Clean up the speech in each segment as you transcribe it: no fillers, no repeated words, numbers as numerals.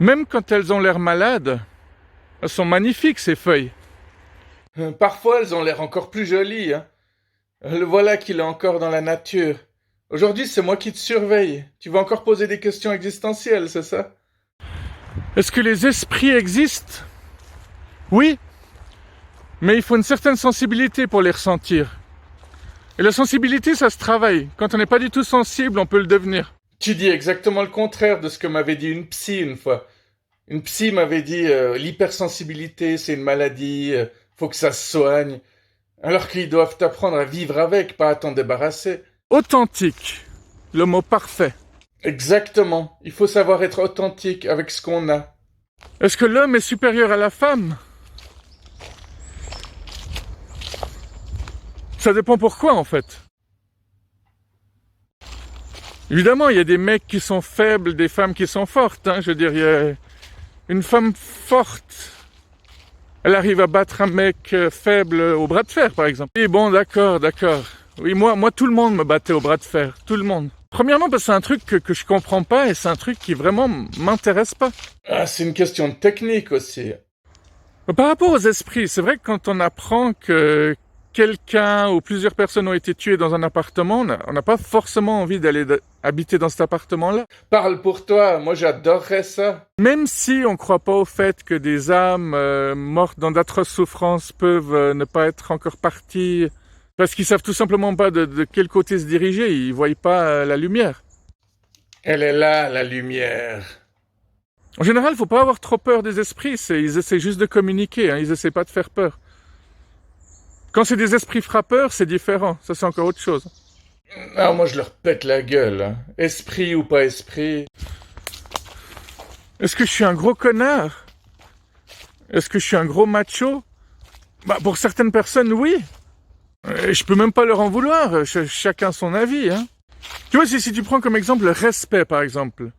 Même quand elles ont l'air malades, elles sont magnifiques, ces feuilles. Parfois, elles ont l'air encore plus jolies, hein. Le voilà qu'il est encore dans la nature. Aujourd'hui, c'est moi qui te surveille. Tu vas encore poser des questions existentielles, c'est ça? Est-ce que les esprits existent? Oui, mais il faut une certaine sensibilité pour les ressentir. Et la sensibilité, ça se travaille. Quand on n'est pas du tout sensible, on peut le devenir. Tu dis exactement le contraire de ce que m'avait dit une psy une fois. Une psy m'avait dit l'hypersensibilité, c'est une maladie, faut que ça se soigne. Alors qu'ils doivent apprendre à vivre avec, pas à t'en débarrasser. Authentique, le mot parfait. Exactement. Il faut savoir être authentique avec ce qu'on a. Est-ce que l'homme est supérieur à la femme? Ça dépend pourquoi, en fait. Évidemment, il y a des mecs qui sont faibles, des femmes qui sont fortes. Je veux dire, il y a une femme forte. Elle arrive à battre un mec faible au bras de fer, par exemple. Et bon, d'accord. Oui, moi, tout le monde me battait au bras de fer. Tout le monde. Premièrement, parce que c'est un truc que je comprends pas et c'est un truc qui vraiment m'intéresse pas. Ah, c'est une question de technique aussi. Par rapport aux esprits, c'est vrai que quand on apprend que quelqu'un ou plusieurs personnes ont été tuées dans un appartement, on n'a pas forcément envie d'aller habiter dans cet appartement-là. Parle pour toi, moi j'adorerais ça. Même si on ne croit pas au fait que des âmes mortes dans d'atroces souffrances peuvent ne pas être encore parties, parce qu'ils savent tout simplement pas de quel côté se diriger, ils voient pas la lumière. Elle est là, la lumière. En général, faut pas avoir trop peur des esprits, ils essaient juste de communiquer, ils essaient pas de faire peur. Quand c'est des esprits frappeurs, c'est différent, ça c'est encore autre chose. Ah, moi je leur pète la gueule, hein. Esprit ou pas esprit. Est-ce que je suis un gros connard? Est-ce que je suis un gros macho? Pour certaines personnes, oui. Et je peux même pas leur en vouloir, chacun son avis, Tu vois, si tu prends comme exemple le respect, par exemple.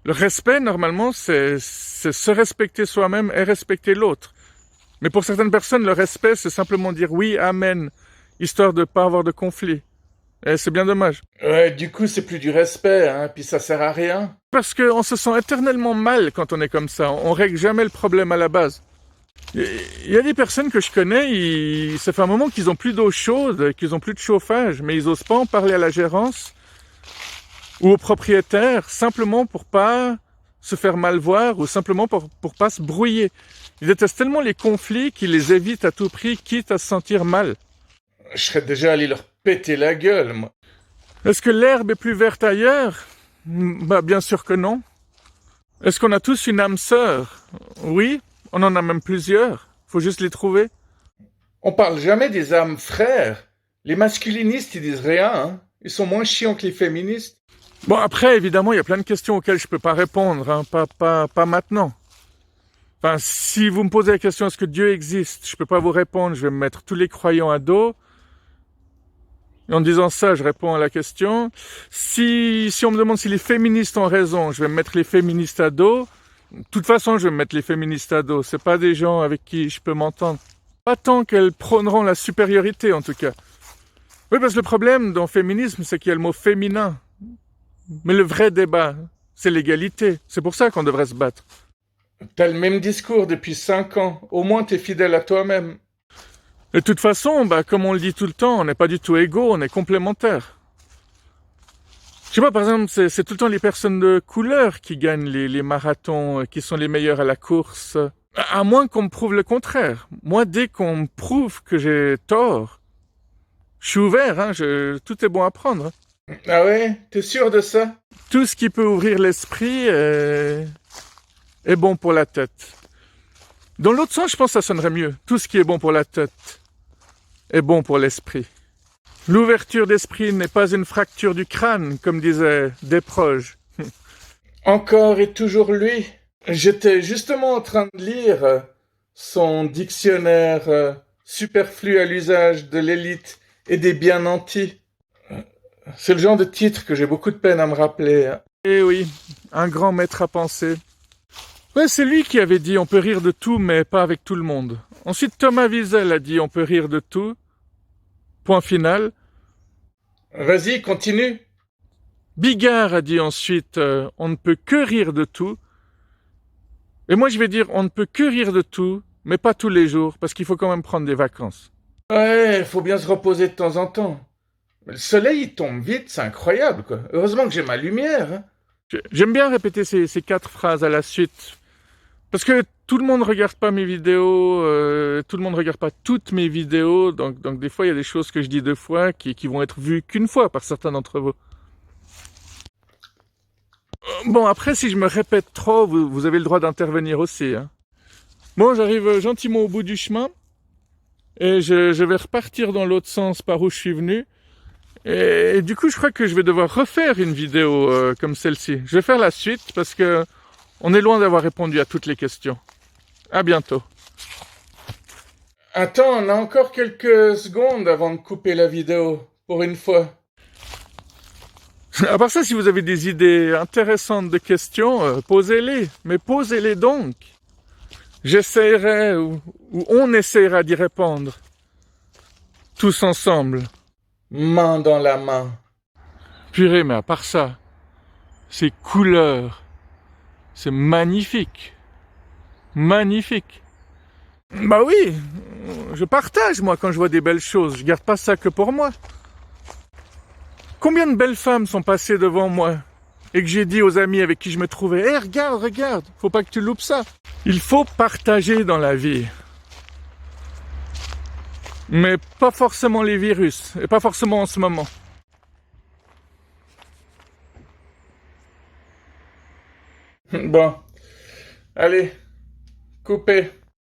Le respect, normalement, c'est se respecter soi-même et respecter l'autre. Mais pour certaines personnes, le respect, c'est simplement dire oui, amen, histoire de pas avoir de conflit. Et c'est bien dommage. Ouais, du coup c'est plus du respect, hein, puis ça sert à rien. Parce qu'on se sent éternellement mal quand on est comme ça. On règle jamais le problème à la base. Il y a des personnes que je connais, ça fait un moment qu'ils ont plus d'eau chaude, qu'ils ont plus de chauffage, mais ils osent pas en parler à la gérance ou au propriétaire, simplement pour pas se faire mal voir ou simplement pour pas se brouiller. Ils détestent tellement les conflits qu'ils les évitent à tout prix, quitte à se sentir mal. Je serais déjà allé leur péter la gueule, moi. Est-ce que l'herbe est plus verte ailleurs? Bien sûr que non. Est-ce qu'on a tous une âme sœur? Oui, on en a même plusieurs. Faut juste les trouver. On parle jamais des âmes frères. Les masculinistes ils disent rien, hein. Ils sont moins chiants que les féministes. Bon, après, évidemment, il y a plein de questions auxquelles je peux pas répondre, pas maintenant. Enfin, si vous me posez la question est-ce que Dieu existe, je peux pas vous répondre, je vais me mettre tous les croyants à dos. Et en disant ça, je réponds à la question. Si on me demande si les féministes ont raison, je vais me mettre les féministes à dos. De toute façon, je vais me mettre les féministes à dos. C'est pas des gens avec qui je peux m'entendre. Pas tant qu'elles prôneront la supériorité, en tout cas. Oui, parce que le problème dans le féminisme, c'est qu'il y a le mot féminin. Mais le vrai débat, c'est l'égalité. C'est pour ça qu'on devrait se battre. T'as le même discours depuis 5 ans. Au moins t'es fidèle à toi-même. Et de toute façon, comme on le dit tout le temps, on n'est pas du tout égaux, on est complémentaires. Je sais pas, par exemple, c'est tout le temps les personnes de couleur qui gagnent les marathons, qui sont les meilleures à la course. À moins qu'on me prouve le contraire. Moi, dès qu'on me prouve que j'ai tort, je suis ouvert, tout est bon à prendre. Ah ouais? T'es sûr de ça? Tout ce qui peut ouvrir l'esprit est bon pour la tête. Dans l'autre sens, je pense que ça sonnerait mieux. Tout ce qui est bon pour la tête est bon pour l'esprit. L'ouverture d'esprit n'est pas une fracture du crâne, comme disait Desproges. Encore et toujours lui. J'étais justement en train de lire son dictionnaire superflu à l'usage de l'élite et des bien nantis. C'est le genre de titre que j'ai beaucoup de peine à me rappeler, hein. Eh oui, un grand maître à penser. Ouais, c'est lui qui avait dit on peut rire de tout, mais pas avec tout le monde. Ensuite, Thomas Wiesel a dit on peut rire de tout. Point final. Vas-y, continue. Bigard a dit ensuite on ne peut que rire de tout. Et moi, je vais dire, on ne peut que rire de tout, mais pas tous les jours, parce qu'il faut quand même prendre des vacances. Ouais, faut bien se reposer de temps en temps. Mais le soleil, il tombe vite, c'est incroyable, quoi. Heureusement que j'ai ma lumière, hein. J'aime bien répéter ces 4 phrases à la suite, parce que tout le monde regarde pas mes vidéos, tout le monde regarde pas toutes mes vidéos, donc des fois, il y a des choses que je dis 2 fois qui vont être vues qu'une fois par certains d'entre vous. Bon, après, si je me répète trop, vous avez le droit d'intervenir aussi, hein. Bon, j'arrive gentiment au bout du chemin, et je vais repartir dans l'autre sens par où je suis venu. Et du coup, je crois que je vais devoir refaire une vidéo comme celle-ci. Je vais faire la suite parce que on est loin d'avoir répondu à toutes les questions. À bientôt. Attends, on a encore quelques secondes avant de couper la vidéo, pour une fois. À part ça, si vous avez des idées intéressantes de questions, posez-les. Mais posez-les donc. J'essaierai ou on essaiera d'y répondre. Tous ensemble. Main dans la main. Purée, mais à part ça, ces couleurs, c'est magnifique. Magnifique. Bah oui, je partage moi quand je vois des belles choses, je garde pas ça que pour moi. Combien de belles femmes sont passées devant moi et que j'ai dit aux amis avec qui je me trouvais, hé, regarde, regarde, faut pas que tu loupes ça. Il faut partager dans la vie. Mais pas forcément les virus, et pas forcément en ce moment. Bon, allez, coupez.